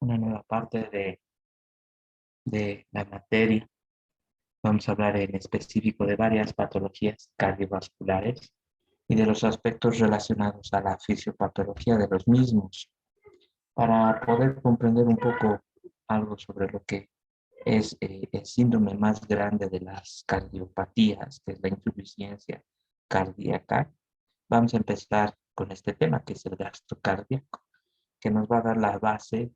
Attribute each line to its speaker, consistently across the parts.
Speaker 1: una nueva parte de la materia. Vamos a hablar en específico de varias patologías cardiovasculares y de los aspectos relacionados a la fisiopatología de los mismos, para poder comprender un poco algo sobre lo que es el síndrome más grande de las cardiopatías, que es la insuficiencia cardíaca. Vamos a empezar con este tema, que es el gasto cardíaco, que nos va a dar la base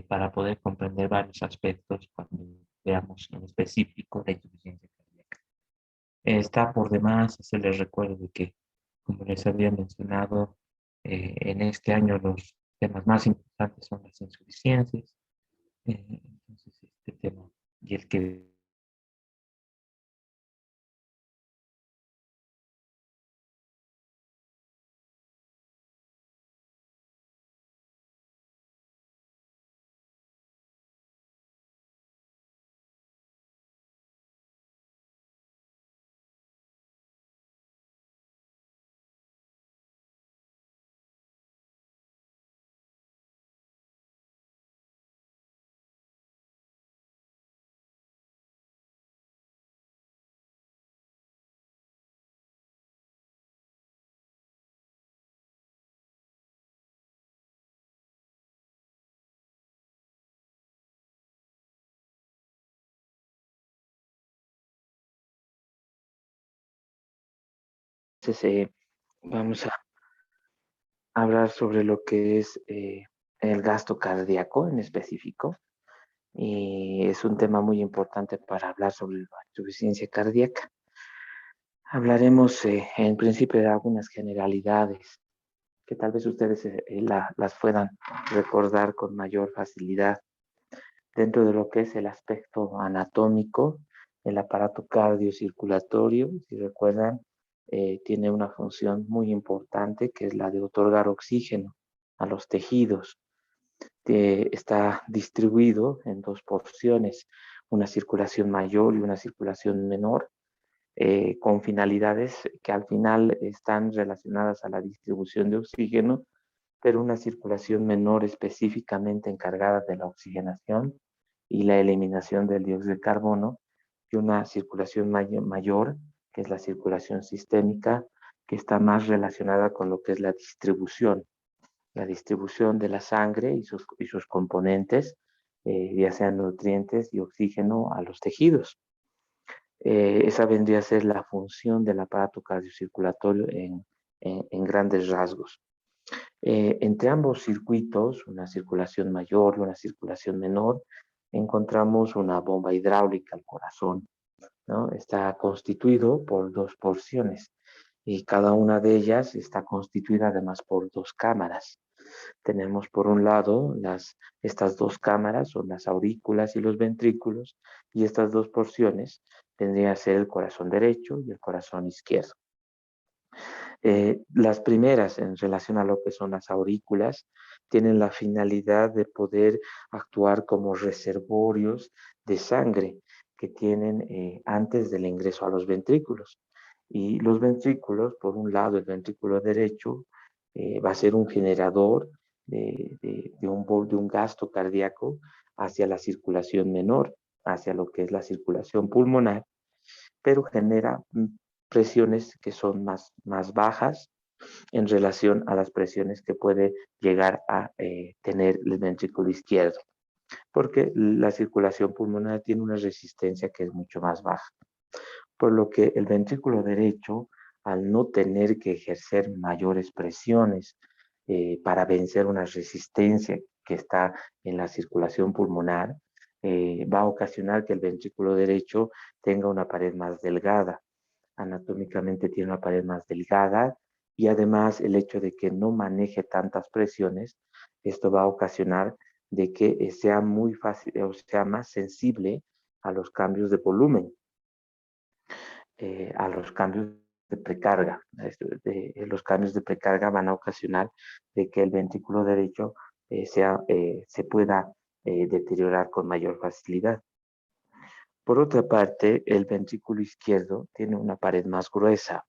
Speaker 1: para poder comprender varios aspectos cuando veamos en específico la insuficiencia cardíaca. Está por demás hacerles recuerdo de que, como les había mencionado, en este año los temas más importantes son las insuficiencias. Entonces, este tema y el que entonces, vamos a hablar sobre lo que es el gasto cardíaco en específico. Y es un tema muy importante para hablar sobre la insuficiencia cardíaca. Hablaremos en principio de algunas generalidades que tal vez ustedes las puedan recordar con mayor facilidad. Dentro de lo que es el aspecto anatómico, el aparato cardiocirculatorio, si recuerdan, tiene una función muy importante que es la de otorgar oxígeno a los tejidos. Está distribuido en dos porciones, una circulación mayor y una circulación menor, con finalidades que al final están relacionadas a la distribución de oxígeno, pero una circulación menor específicamente encargada de la oxigenación y la eliminación del dióxido de carbono, y una circulación mayor, que es la circulación sistémica, que está más relacionada con lo que es la distribución de la sangre y sus componentes, ya sean nutrientes y oxígeno a los tejidos. Esa vendría a ser la función del aparato cardiocirculatorio en grandes rasgos. Entre ambos circuitos, una circulación mayor y una circulación menor, encontramos una bomba hidráulica al corazón, ¿no? Está constituido por dos porciones y cada una de ellas está constituida además por dos cámaras. Tenemos por un lado estas dos cámaras, son las aurículas y los ventrículos, y estas dos porciones tendrían a ser el corazón derecho y el corazón izquierdo. Las primeras, en relación a lo que son las aurículas, tienen la finalidad de poder actuar como reservorios de sangre que tienen antes del ingreso a los ventrículos. Y los ventrículos, por un lado, el ventrículo derecho va a ser un generador de un gasto cardíaco hacia la circulación menor, hacia lo que es la circulación pulmonar, pero genera presiones que son más bajas en relación a las presiones que puede llegar a tener el ventrículo izquierdo, porque la circulación pulmonar tiene una resistencia que es mucho más baja, por lo que el ventrículo derecho, al no tener que ejercer mayores presiones para vencer una resistencia que está en la circulación pulmonar, va a ocasionar que el ventrículo derecho tenga una pared más delgada. Anatómicamente tiene una pared más delgada, y además el hecho de que no maneje tantas presiones, esto va a ocasionar de que sea muy fácil, o sea, más sensible a los cambios de volumen, a los cambios de precarga. Los cambios de precarga van a ocasionar de que el ventrículo derecho se pueda deteriorar con mayor facilidad. Por otra parte, el ventrículo izquierdo tiene una pared más gruesa,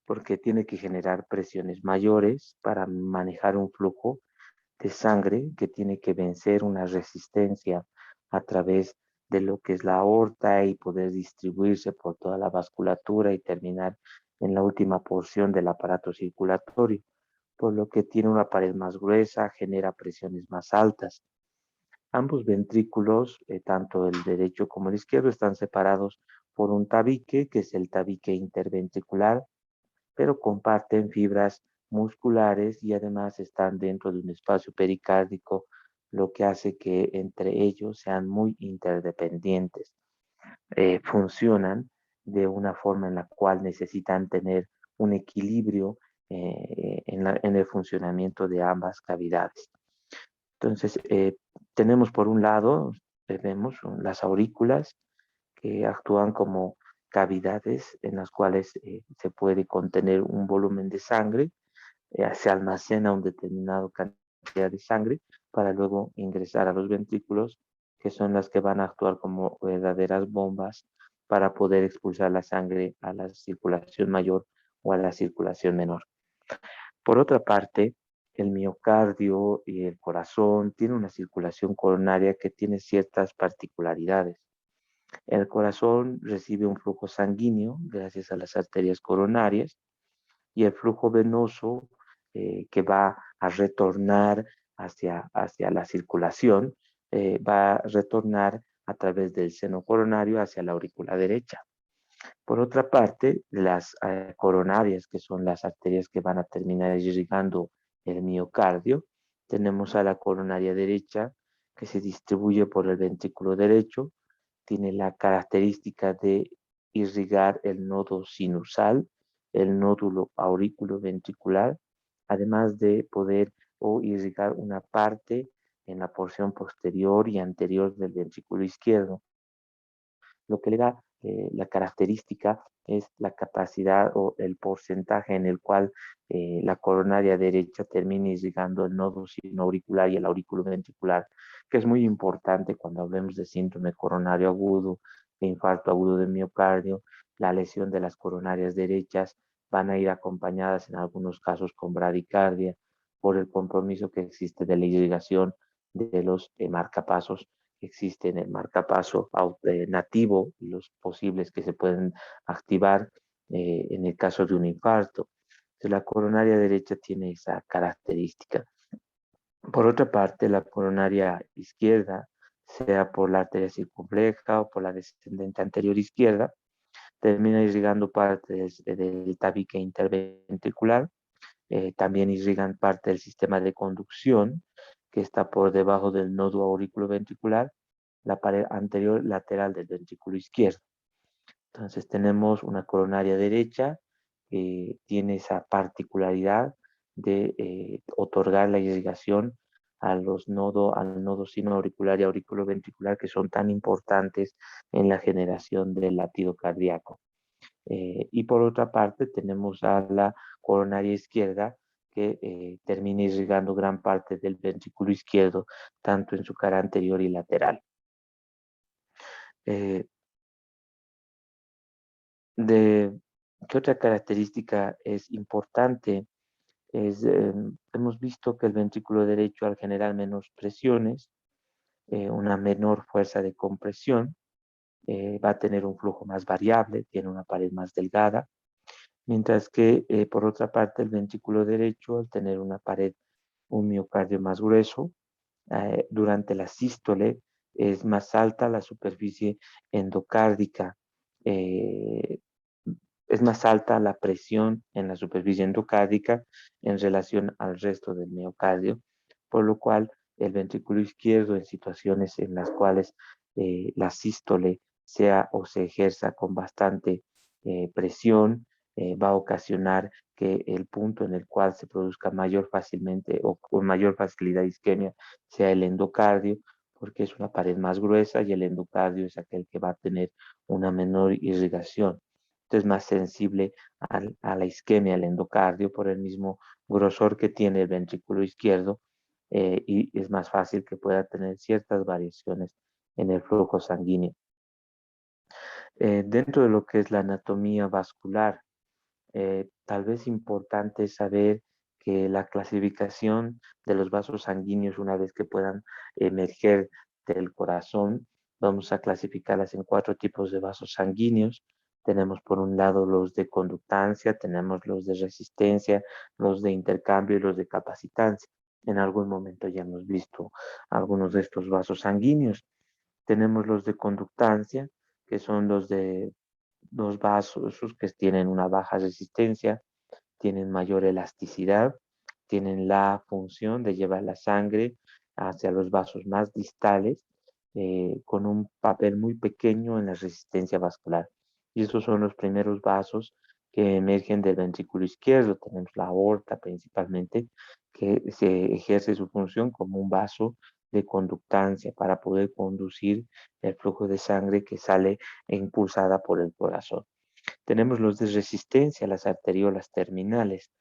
Speaker 1: porque tiene que generar presiones mayores para manejar un flujo de sangre que tiene que vencer una resistencia a través de lo que es la aorta y poder distribuirse por toda la vasculatura y terminar en la última porción del aparato circulatorio, por lo que tiene una pared más gruesa, genera presiones más altas. Ambos ventrículos, tanto el derecho como el izquierdo, están separados por un tabique, que es el tabique interventricular, pero comparten fibras musculares y además están dentro de un espacio pericárdico, lo que hace que entre ellos sean muy interdependientes. Funcionan de una forma en la cual necesitan tener un equilibrio en el funcionamiento de ambas cavidades. Entonces, tenemos por un lado, vemos las aurículas que actúan como cavidades en las cuales se puede contener un volumen de sangre, se almacena un determinado cantidad de sangre para luego ingresar a los ventrículos, que son las que van a actuar como verdaderas bombas para poder expulsar la sangre a la circulación mayor o a la circulación menor. Por otra parte, el miocardio y el corazón tienen una circulación coronaria que tiene ciertas particularidades. El corazón recibe un flujo sanguíneo gracias a las arterias coronarias y el flujo venoso que va a retornar hacia la circulación, va a retornar a través del seno coronario hacia la aurícula derecha. Por otra parte, las coronarias, que son las arterias que van a terminar irrigando el miocardio, tenemos a la coronaria derecha que se distribuye por el ventrículo derecho, tiene la característica de irrigar el nodo sinusal, el nódulo auriculoventricular, además de poder o irrigar una parte en la porción posterior y anterior del ventrículo izquierdo. Lo que le da la característica es la capacidad o el porcentaje en el cual la coronaria derecha termina irrigando el nodo sinoauricular y el aurículo ventricular, que es muy importante cuando hablemos de síndrome coronario agudo, de infarto agudo de miocardio. La lesión de las coronarias derechas van a ir acompañadas en algunos casos con bradicardia por el compromiso que existe de la irrigación de los marcapasos que existen, el marcapaso nativo y los posibles que se pueden activar en el caso de un infarto. Entonces, la coronaria derecha tiene esa característica. Por otra parte, la coronaria izquierda, sea por la arteria circunfleja o por la descendente anterior izquierda, termina irrigando parte del tabique interventricular, también irrigan parte del sistema de conducción que está por debajo del nodo auriculoventricular, la pared anterior lateral del ventrículo izquierdo. Entonces tenemos una coronaria derecha que tiene esa particularidad de otorgar la irrigación al nodo sinoauricular y auriculoventricular, que son tan importantes en la generación del latido cardíaco. Y por otra parte tenemos a la coronaria izquierda que termina irrigando gran parte del ventrículo izquierdo, tanto en su cara anterior y lateral. Eh, ¿Qué otra característica es importante? Hemos visto que el ventrículo derecho, al generar menos presiones, una menor fuerza de compresión, va a tener un flujo más variable, tiene una pared más delgada, mientras que por otra parte el ventrículo derecho, al tener una pared, un miocardio más grueso, durante la sístole es más alta la superficie endocárdica, eh, es más alta la presión en la superficie endocárdica en relación al resto del miocardio, por lo cual el ventrículo izquierdo en situaciones en las cuales la sístole sea o se ejerza con bastante presión, va a ocasionar que el punto en el cual se produzca mayor fácilmente o con mayor facilidad isquemia sea el endocardio, porque es una pared más gruesa y el endocardio es aquel que va a tener una menor irrigación. Entonces, más sensible a la isquemia, al endocardio, por el mismo grosor que tiene el ventrículo izquierdo, y es más fácil que pueda tener ciertas variaciones en el flujo sanguíneo. Dentro de lo que es la anatomía vascular, tal vez importante saber que la clasificación de los vasos sanguíneos, una vez que puedan emerger del corazón, vamos a clasificarlas en 4 tipos de vasos sanguíneos. Tenemos por un lado los de conductancia, tenemos los de resistencia, los de intercambio y los de capacitancia. En algún momento ya hemos visto algunos de estos vasos sanguíneos. Tenemos los de conductancia, que son los vasos que tienen una baja resistencia, tienen mayor elasticidad, tienen la función de llevar la sangre hacia los vasos más distales, con un papel muy pequeño en la resistencia vascular. Y estos son los primeros vasos que emergen del ventrículo izquierdo. Tenemos la aorta principalmente, que se ejerce su función como un vaso de conductancia para poder conducir el flujo de sangre que sale impulsada por el corazón. Tenemos los de resistencia, las arteriolas terminales.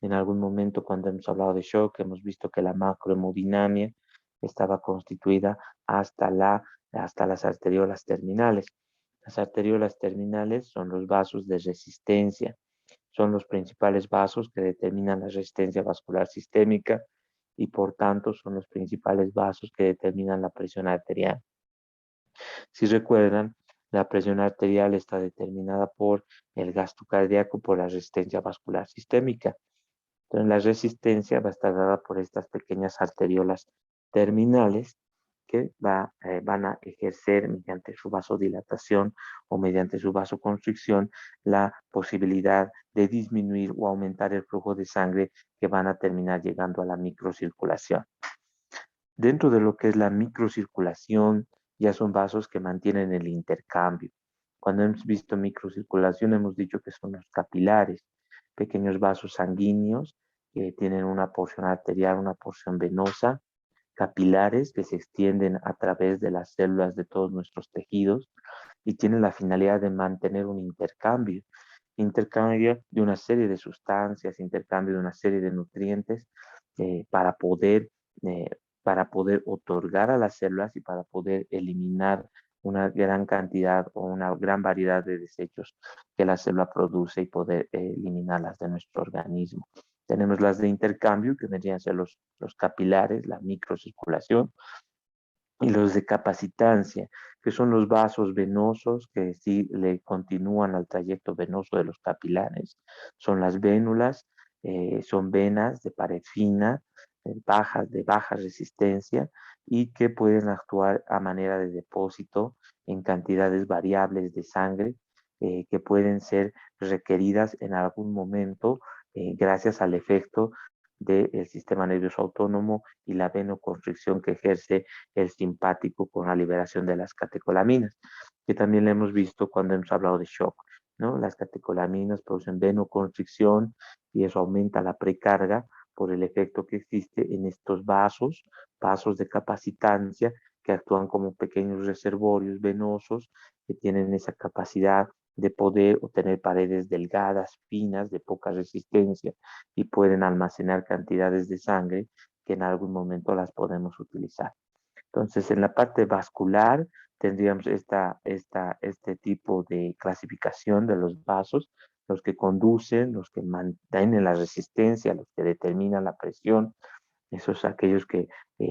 Speaker 1: En algún momento, cuando hemos hablado de shock, hemos visto que la macrohemodinamia estaba constituida hasta las arteriolas terminales. Las arteriolas terminales son los vasos de resistencia, son los principales vasos que determinan la resistencia vascular sistémica y por tanto son los principales vasos que determinan la presión arterial. Si recuerdan, la presión arterial está determinada por el gasto cardíaco, por la resistencia vascular sistémica. Entonces, la resistencia va a estar dada por estas pequeñas arteriolas terminales que van a ejercer mediante su vasodilatación o mediante su vasoconstricción la posibilidad de disminuir o aumentar el flujo de sangre que van a terminar llegando a la microcirculación. Dentro de lo que es la microcirculación, ya son vasos que mantienen el intercambio. Cuando hemos visto microcirculación, hemos dicho que son los capilares, pequeños vasos sanguíneos que tienen una porción arterial, una porción venosa, capilares que se extienden a través de las células de todos nuestros tejidos y tienen la finalidad de mantener un intercambio de una serie de sustancias, intercambio de una serie de nutrientes eh, para poder, eh, para poder otorgar a las células y para poder eliminar una gran cantidad o una gran variedad de desechos que la célula produce y poder eliminarlas de nuestro organismo. Tenemos las de intercambio, que vendrían a ser los capilares, la microcirculación, y los de capacitancia, que son los vasos venosos que sí le continúan al trayecto venoso de los capilares. Son las vénulas, son venas de pared fina, de baja resistencia y que pueden actuar a manera de depósito en cantidades variables de sangre que pueden ser requeridas en algún momento gracias al efecto del sistema nervioso autónomo y la venoconstricción que ejerce el simpático con la liberación de las catecolaminas, que también lo hemos visto cuando hemos hablado de shock, ¿no? Las catecolaminas producen venoconstricción y eso aumenta la precarga por el efecto que existe en estos vasos de capacitancia que actúan como pequeños reservorios venosos que tienen esa capacidad de poder obtener paredes delgadas, finas, de poca resistencia y pueden almacenar cantidades de sangre que en algún momento las podemos utilizar. Entonces, en la parte vascular tendríamos este tipo de clasificación de los vasos, los que conducen, los que mantienen la resistencia, los que determinan la presión, esos aquellos que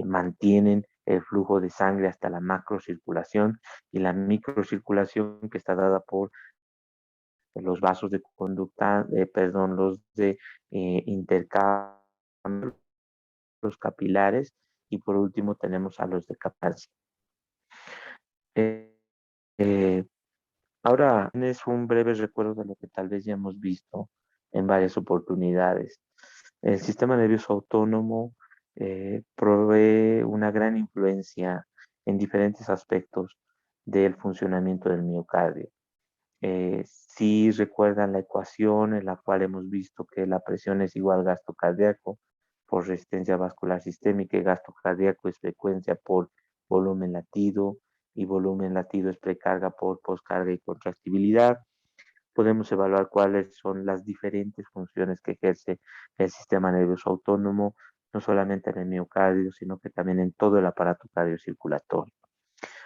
Speaker 1: mantienen el flujo de sangre hasta la macrocirculación y la microcirculación que está dada por los vasos de conducta, perdón, los de intercambio, los capilares y por último tenemos a los de capacidad. Eh, eh, Ahora es un breve recuerdo de lo que tal vez ya hemos visto en varias oportunidades. El sistema nervioso autónomo provee una gran influencia en diferentes aspectos del funcionamiento del miocardio. Si recuerdan la ecuación en la cual hemos visto que la presión es igual al gasto cardíaco por resistencia vascular sistémica y gasto cardíaco es frecuencia por volumen latido y volumen latido es precarga por poscarga y contractibilidad. Podemos evaluar cuáles son las diferentes funciones que ejerce el sistema nervioso autónomo, no solamente en el miocardio, sino que también en todo el aparato cardiocirculatorio.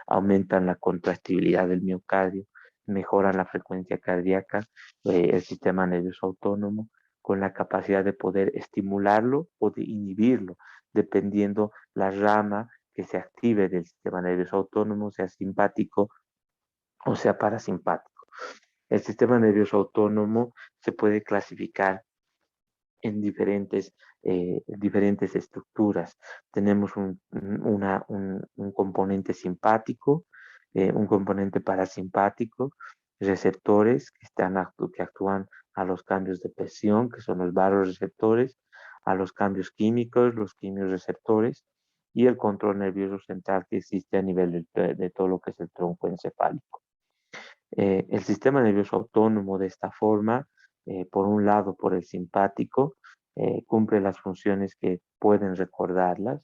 Speaker 1: Aumentan la contractibilidad del miocardio, mejoran la frecuencia cardíaca, el sistema nervioso autónomo, con la capacidad de poder estimularlo o de inhibirlo, dependiendo la rama que se active del sistema nervioso autónomo, sea simpático o sea parasimpático. El sistema nervioso autónomo se puede clasificar en diferentes estructuras. Tenemos un componente simpático, un componente parasimpático, receptores que actúan a los cambios de presión, que son los vasoreceptores, a los cambios químicos, los quimiorreceptores, y el control nervioso central que existe a nivel de todo lo que es el tronco encefálico. El sistema nervioso autónomo de esta forma, por un lado por el simpático, cumple las funciones que pueden recordarlas.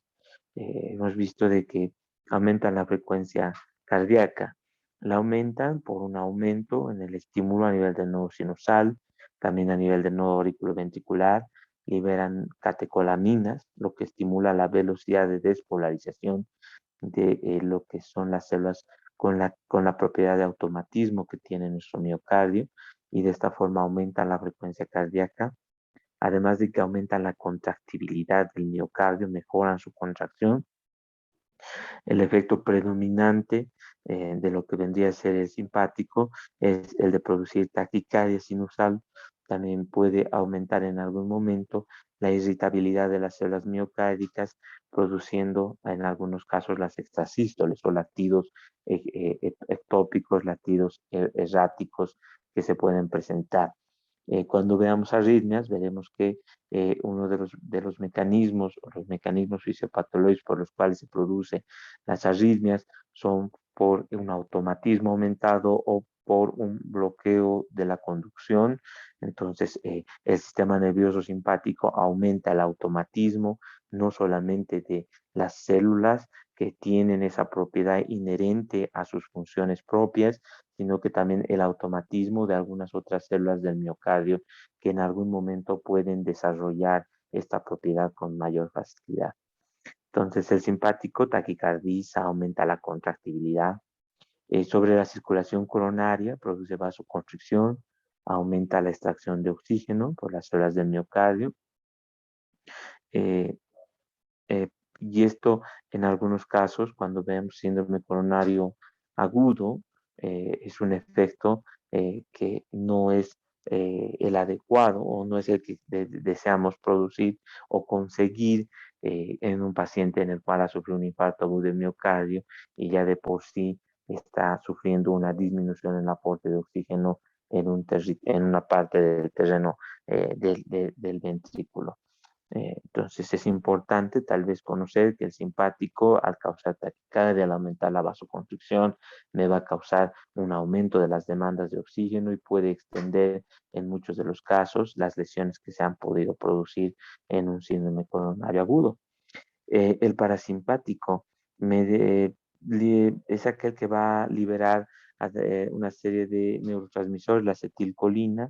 Speaker 1: Hemos visto de que aumentan la frecuencia cardíaca. La aumentan por un aumento en el estímulo a nivel del nodo sinusal, también a nivel del nodo auriculoventricular, liberan catecolaminas, lo que estimula la velocidad de despolarización de lo que son las células con la propiedad de automatismo que tiene nuestro miocardio, y de esta forma aumentan la frecuencia cardíaca, además de que aumentan la contractibilidad del miocardio, mejoran su contracción. El efecto predominante de lo que vendría a ser el simpático es el de producir taquicardia sinusal. También puede aumentar en algún momento la irritabilidad de las células miocárdicas, produciendo en algunos casos las extrasístoles o latidos ectópicos, latidos erráticos que se pueden presentar. Cuando veamos arritmias, veremos que uno de los mecanismos o los mecanismos fisiopatológicos por los cuales se produce las arritmias son por un automatismo aumentado o por un bloqueo de la conducción. Entonces, el sistema nervioso simpático aumenta el automatismo, no solamente de las células que tienen esa propiedad inherente a sus funciones propias, sino que también el automatismo de algunas otras células del miocardio que en algún momento pueden desarrollar esta propiedad con mayor facilidad. Entonces, el simpático taquicardiza, aumenta la contractibilidad. Sobre la circulación coronaria, produce vasoconstricción, aumenta la extracción de oxígeno por las células del miocardio. Eh, eh, y esto, en algunos casos, cuando vemos síndrome coronario agudo, es un efecto que no es el adecuado o no es el que deseamos producir o conseguir en un paciente en el cual ha sufrido un infarto agudo de miocardio y ya de por sí está sufriendo una disminución en el aporte de oxígeno en una parte del terreno del ventrículo. Entonces es importante tal vez conocer que el simpático, al causar taquicardia, al aumentar la vasoconstricción, me va a causar un aumento de las demandas de oxígeno y puede extender en muchos de los casos las lesiones que se han podido producir en un síndrome coronario agudo. El parasimpático es aquel que va a liberar una serie de neurotransmisores, la acetilcolina,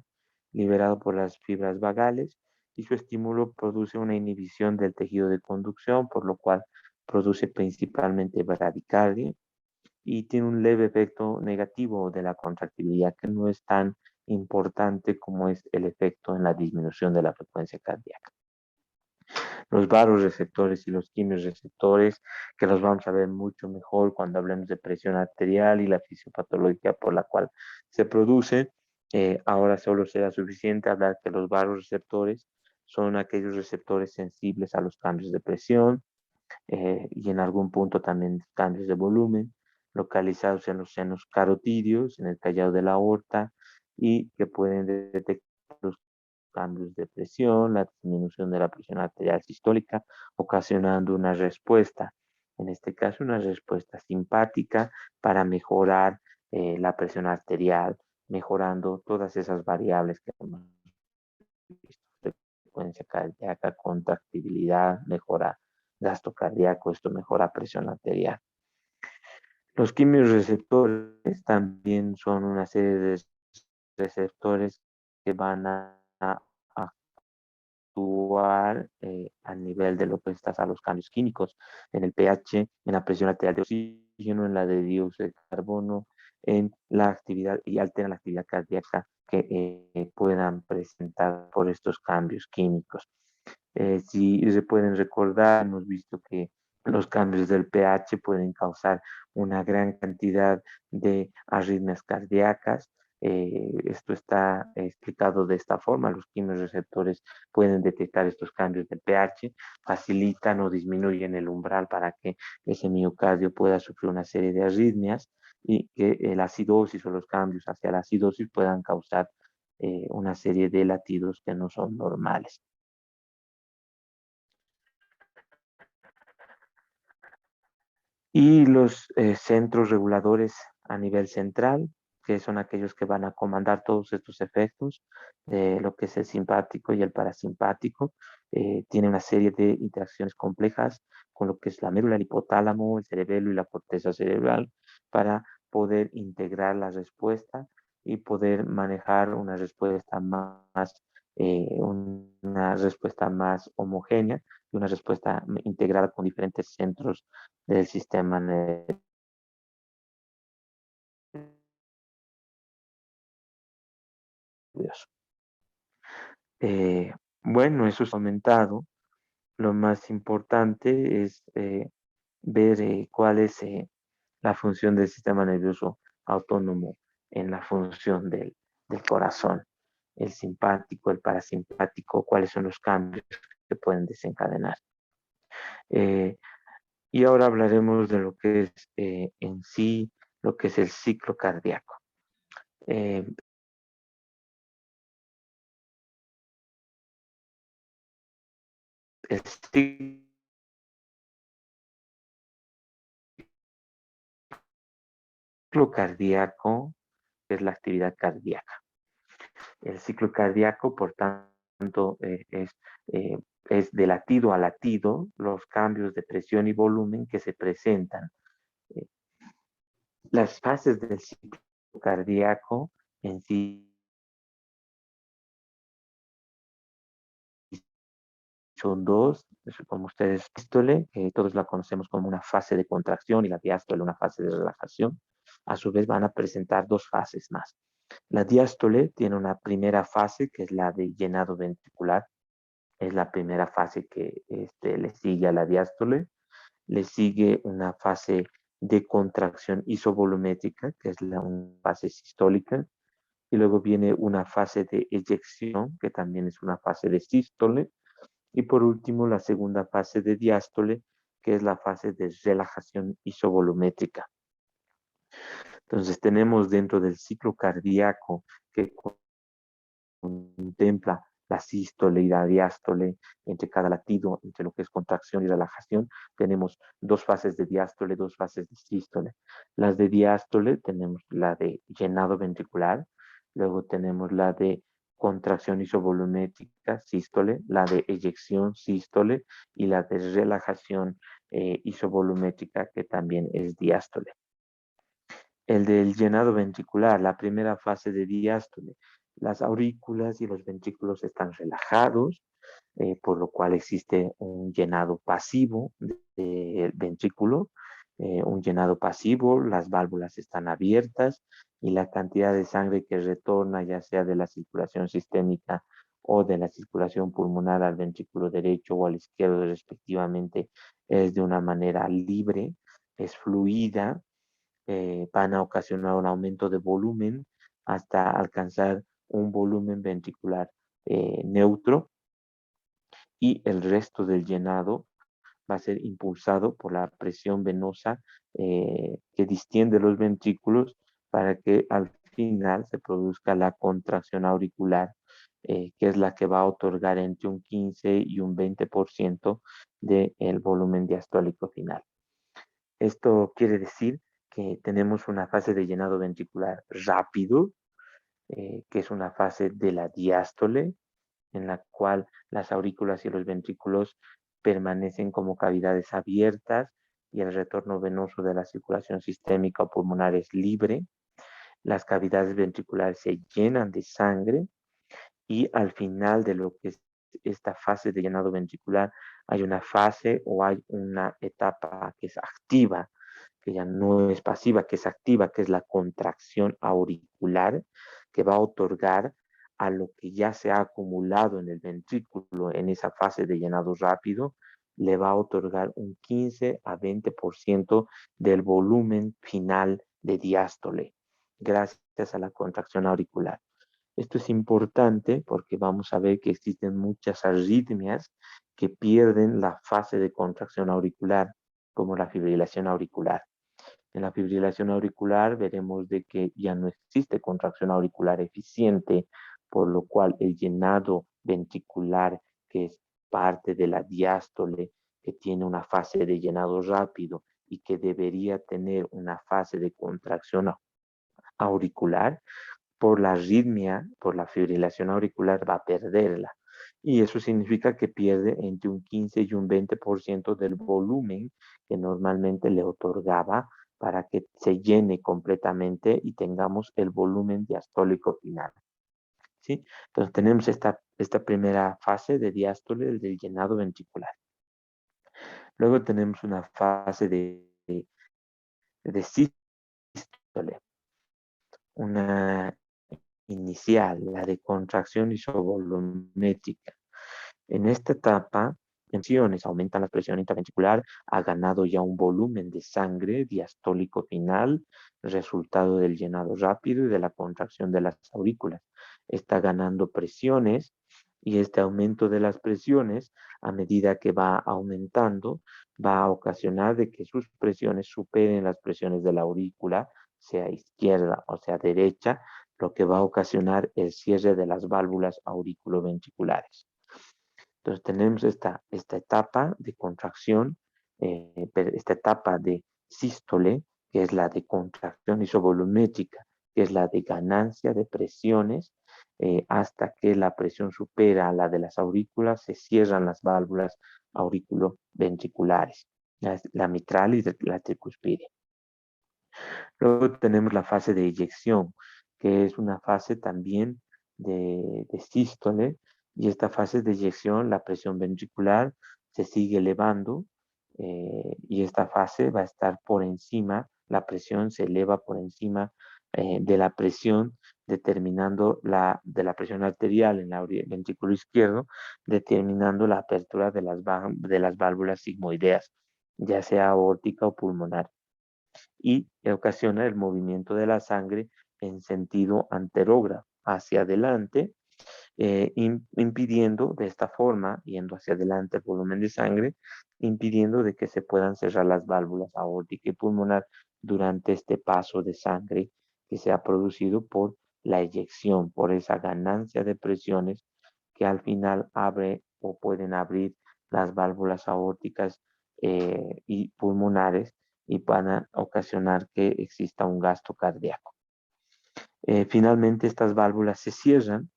Speaker 1: liberado por las fibras vagales, y su estímulo produce una inhibición del tejido de conducción, por lo cual produce principalmente bradicardia y tiene un leve efecto negativo de la contractibilidad que no es tan importante como es el efecto en la disminución de la frecuencia cardíaca. Los vasoreceptores y los quimiorreceptores, que los vamos a ver mucho mejor cuando hablemos de presión arterial y la fisiopatología por la cual se produce. Ahora solo será suficiente hablar que los vasoreceptores son aquellos receptores sensibles a los cambios de presión y en algún punto también cambios de volumen, localizados en los senos carotídeos, en el callado de la aorta, y que pueden detectar los cambios de presión, la disminución de la presión arterial sistólica, ocasionando una respuesta, en este caso una respuesta simpática para mejorar la presión arterial, mejorando todas esas variables que hemos visto, frecuencia cardíaca, contractibilidad, mejora gasto cardíaco, esto mejora presión arterial. Los quimiorreceptores también son una serie de receptores que van a actuar a nivel de lo que estás a los cambios químicos en el pH, en la presión arterial de oxígeno, en la de dióxido de carbono, en la actividad y alteran la actividad cardíaca que puedan presentar por estos cambios químicos. Si se pueden recordar, hemos visto que los cambios del pH pueden causar una gran cantidad de arritmias cardíacas. Esto está explicado de esta forma. Los quimioreceptores pueden detectar estos cambios de pH, facilitan o disminuyen el umbral para que ese miocardio pueda sufrir una serie de arritmias y que la acidosis o los cambios hacia la acidosis puedan causar una serie de latidos que no son normales. Y los centros reguladores a nivel central, que son aquellos que van a comandar todos estos efectos, lo que es el simpático y el parasimpático, tiene una serie de interacciones complejas con lo que es la médula, el hipotálamo, el cerebelo y la corteza cerebral, para poder integrar la respuesta y poder manejar una respuesta una respuesta más homogénea y una respuesta integrada con diferentes centros del sistema nervioso. Eh, bueno, eso es aumentado. Lo más importante es ver cuál es la función del sistema nervioso autónomo en la función del corazón, el simpático, el parasimpático, cuáles son los cambios que pueden desencadenar. Eh, y ahora hablaremos de lo que es en sí, lo que es el ciclo cardíaco. Eh, el ciclo cardíaco es la actividad cardíaca. El ciclo cardíaco, por tanto, eh, es de latido a latido los cambios de presión y volumen que se presentan. Eh, las fases del ciclo cardíaco en sí son dos, como ustedes, sístole, que todos la conocemos como una fase de contracción y la diástole una fase de relajación. A su vez van a presentar dos fases más. La diástole tiene una primera fase que es la de llenado ventricular, es la primera fase que le sigue a la diástole. Le sigue una fase de contracción isovolumétrica, que es una fase sistólica, y luego viene una fase de eyección, que también es una fase de sístole, y por último la segunda fase de diástole, que es la fase de relajación isovolumétrica. Entonces tenemos dentro del ciclo cardíaco que contempla la sístole y la diástole entre cada latido, entre lo que es contracción y relajación, tenemos dos fases de diástole, dos fases de sístole. Las de diástole tenemos la de llenado ventricular, luego tenemos la de contracción isovolumétrica, sístole, la de eyección, sístole, y la de relajación isovolumétrica, que también es diástole. El del llenado ventricular, la primera fase de diástole. Las aurículas y los ventrículos están relajados, por lo cual existe un llenado pasivo del ventrículo, un llenado pasivo, las válvulas están abiertas y la cantidad de sangre que retorna, ya sea de la circulación sistémica o de la circulación pulmonar al ventrículo derecho o al izquierdo respectivamente, es de una manera libre, es fluida, van a ocasionar un aumento de volumen hasta alcanzar un volumen ventricular neutro, y el resto del llenado va a ser impulsado por la presión venosa que distiende los ventrículos para que al final se produzca la contracción auricular, que es la que va a otorgar entre un 15 y un 20% del volumen diastólico final. Esto quiere decir que tenemos una fase de llenado ventricular rápido, que es una fase de la diástole, en la cual las aurículas y los ventrículos permanecen como cavidades abiertas y el retorno venoso de la circulación sistémica o pulmonar es libre. Las cavidades ventriculares se llenan de sangre y al final de lo que es esta fase de llenado ventricular hay una fase o hay una etapa que es activa, que ya no es pasiva, que es activa, que es la contracción auricular, que va a otorgar a lo que ya se ha acumulado en el ventrículo en esa fase de llenado rápido, le va a otorgar un 15 a 20% del volumen final de diástole, gracias a la contracción auricular. Esto es importante porque vamos a ver que existen muchas arritmias que pierden la fase de contracción auricular, como la fibrilación auricular. En la fibrilación auricular veremos de que ya no existe contracción auricular eficiente, por lo cual el llenado ventricular, que es parte de la diástole, que tiene una fase de llenado rápido y que debería tener una fase de contracción auricular, por la arritmia, por la fibrilación auricular, va a perderla. Y eso significa que pierde entre un 15 y un 20% del volumen que normalmente le otorgaba para que se llene completamente y tengamos el volumen diastólico final. ¿Sí? Entonces tenemos esta primera fase de diástole, el del llenado ventricular. Luego tenemos una fase de sístole, una inicial, la de contracción isovolumétrica. En esta etapa, tensiones aumentan la presión intraventricular, ha ganado ya un volumen de sangre diastólico final, resultado del llenado rápido y de la contracción de las aurículas. Está ganando presiones y este aumento de las presiones, a medida que va aumentando, va a ocasionar de que sus presiones superen las presiones de la aurícula, sea izquierda o sea derecha, lo que va a ocasionar el cierre de las válvulas auriculoventriculares. Entonces tenemos esta etapa de contracción, esta etapa de sístole, que es la de contracción isovolumétrica, que es la de ganancia de presiones, hasta que la presión supera a la de las aurículas, se cierran las válvulas auriculoventriculares, la mitral y la tricuspidia. Luego tenemos la fase de eyección, que es una fase también de sístole, y esta fase de eyección, la presión ventricular se sigue elevando, y esta fase va a estar por encima, la presión se eleva por encima de la presión, determinando de la presión arterial en el ventrículo izquierdo, determinando la apertura de las válvulas sigmoideas, ya sea aórtica o pulmonar, y ocasiona el movimiento de la sangre en sentido anterógrafo hacia adelante, impidiendo de esta forma, yendo hacia adelante el volumen de sangre, impidiendo de que se puedan cerrar las válvulas aórtica y pulmonar durante este paso de sangre que se ha producido por la eyección, por esa ganancia de presiones que al final abre o pueden abrir las válvulas aórticas y pulmonares y van a ocasionar que exista un gasto cardíaco. Finalmente, estas válvulas se cierran,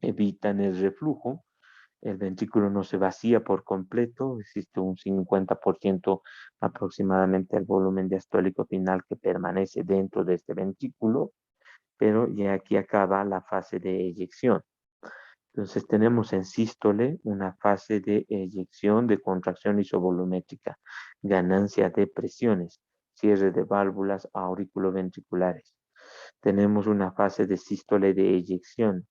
Speaker 1: evitan el reflujo, el ventrículo no se vacía por completo, existe un 50% aproximadamente del volumen diastólico final que permanece dentro de este ventrículo, pero ya aquí acaba la fase de eyección. Entonces tenemos en sístole una fase de eyección de contracción isovolumétrica, ganancia de presiones, cierre de válvulas auriculoventriculares. Tenemos una fase de sístole de eyección,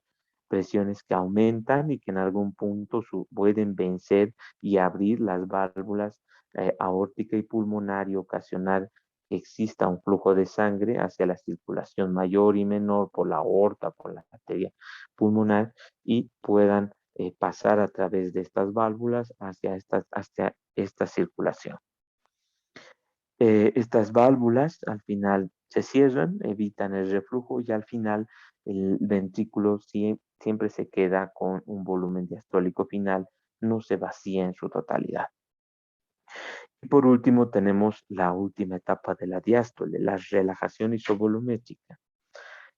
Speaker 1: presiones que aumentan y que en algún punto pueden vencer y abrir las válvulas aórtica y pulmonar y ocasionar que exista un flujo de sangre hacia la circulación mayor y menor por la aorta, por la arteria pulmonar, y puedan pasar a través de estas válvulas hacia esta circulación. Estas válvulas al final se cierran, evitan el reflujo y al final el ventrículo siempre se queda con un volumen diastólico final, no se vacía en su totalidad. Y por último tenemos la última etapa de la diástole, la relajación isovolumétrica.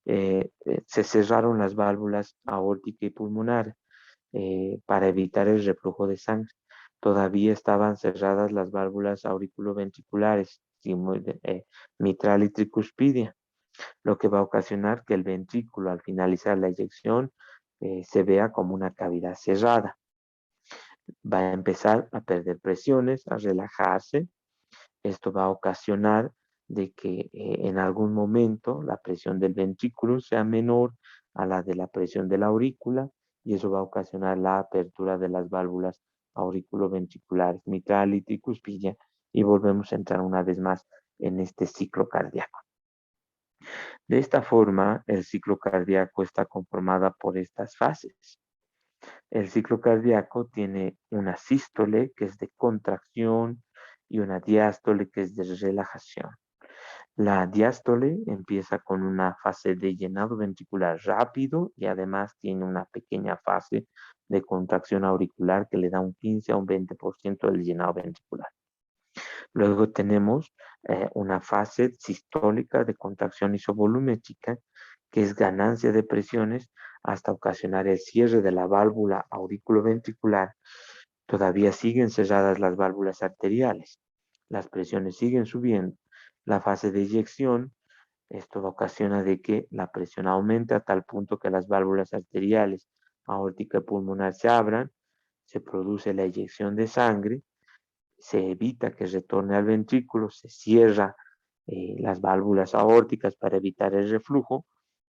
Speaker 1: Se cerraron las válvulas aórtica y pulmonar para evitar el reflujo de sangre. Todavía estaban cerradas las válvulas auriculoventriculares, mitral y tricuspidia, lo que va a ocasionar que el ventrículo al finalizar la eyección se vea como una cavidad cerrada. Va a empezar a perder presiones, a relajarse. Esto va a ocasionar de que en algún momento la presión del ventrículo sea menor a la de la presión de la aurícula y eso va a ocasionar la apertura de las válvulas auriculoventriculares mitral y tricuspidia y volvemos a entrar una vez más en este ciclo cardíaco. De esta forma, el ciclo cardíaco está conformado por estas fases. El ciclo cardíaco tiene una sístole, que es de contracción, y una diástole, que es de relajación. La diástole empieza con una fase de llenado ventricular rápido y además tiene una pequeña fase de contracción auricular que le da un 15 a un 20% del llenado ventricular. Luego tenemos una fase sistólica de contracción isovolumétrica, que es ganancia de presiones hasta ocasionar el cierre de la válvula auriculoventricular. Todavía siguen cerradas las válvulas arteriales. Las presiones siguen subiendo. La fase de eyección, esto ocasiona de que la presión aumente a tal punto que las válvulas arteriales, aórtica y pulmonar se abran, se produce la eyección de sangre, se evita que retorne al ventrículo, se cierra las válvulas aórticas para evitar el reflujo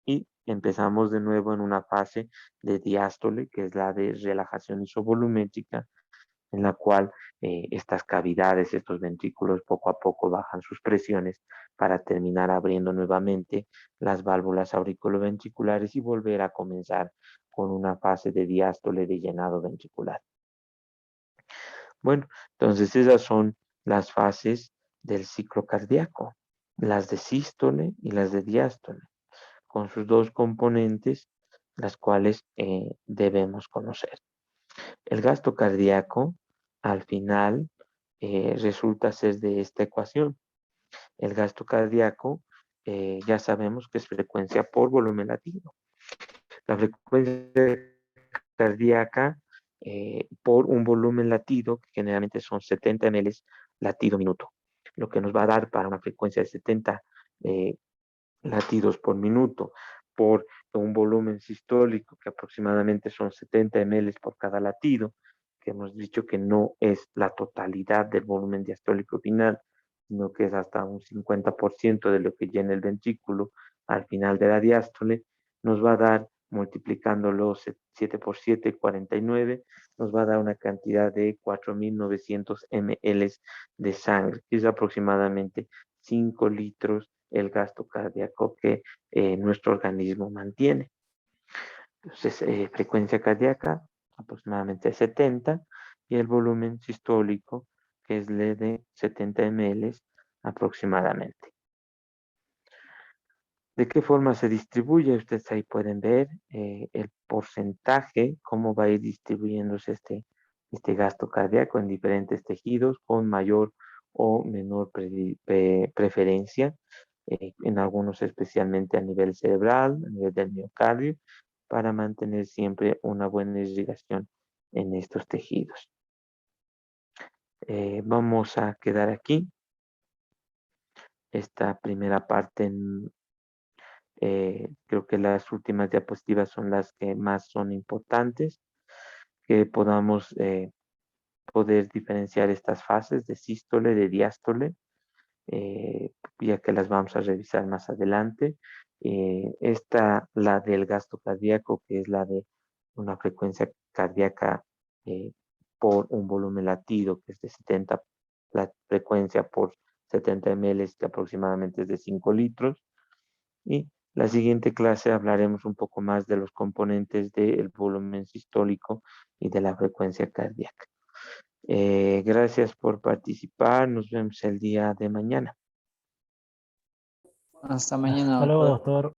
Speaker 1: y empezamos de nuevo en una fase de diástole, que es la de relajación isovolumétrica, en la cual estas cavidades, estos ventrículos poco a poco bajan sus presiones para terminar abriendo nuevamente las válvulas auriculoventriculares y volver a comenzar con una fase de diástole de llenado ventricular. Bueno, entonces esas son las fases del ciclo cardíaco, las de sístole y las de diástole, con sus dos componentes, las cuales debemos conocer. El gasto cardíaco, al final, resulta ser de esta ecuación. El gasto cardíaco, ya sabemos que es frecuencia por volumen latido. La frecuencia cardíaca por un volumen latido, que generalmente son 70 ml latido minuto, lo que nos va a dar para una frecuencia de 70 latidos por minuto por un volumen sistólico que aproximadamente son 70 ml por cada latido, que hemos dicho que no es la totalidad del volumen diastólico final, sino que es hasta un 50% de lo que llena el ventrículo al final de la diástole, nos va a dar, multiplicándolo 7 por 7, 49, nos va a dar una cantidad de 4.900 ml de sangre, que es aproximadamente 5 litros el gasto cardíaco que nuestro organismo mantiene. Entonces, frecuencia cardíaca aproximadamente 70 y el volumen sistólico que es de 70 ml aproximadamente. ¿De qué forma se distribuye? Ustedes ahí pueden ver el porcentaje, cómo va a ir distribuyéndose este gasto cardíaco en diferentes tejidos con mayor o menor preferencia, en algunos especialmente a nivel cerebral, a nivel del miocardio, para mantener siempre una buena irrigación en estos tejidos. Vamos a quedar aquí. Esta primera parte creo que las últimas diapositivas son las que más son importantes, que podamos poder diferenciar estas fases de sístole, de diástole, ya que las vamos a revisar más adelante. Esta, la del gasto cardíaco, que es la de una frecuencia cardíaca por un volumen latido, que es de 70, la frecuencia por 70 ml, que aproximadamente es de 5 litros. Y la siguiente clase hablaremos un poco más de los componentes del volumen sistólico y de la frecuencia cardíaca. Gracias por participar. Nos vemos el día de mañana.
Speaker 2: Hasta mañana,
Speaker 3: Hasta luego,
Speaker 2: doctor.
Speaker 3: doctor.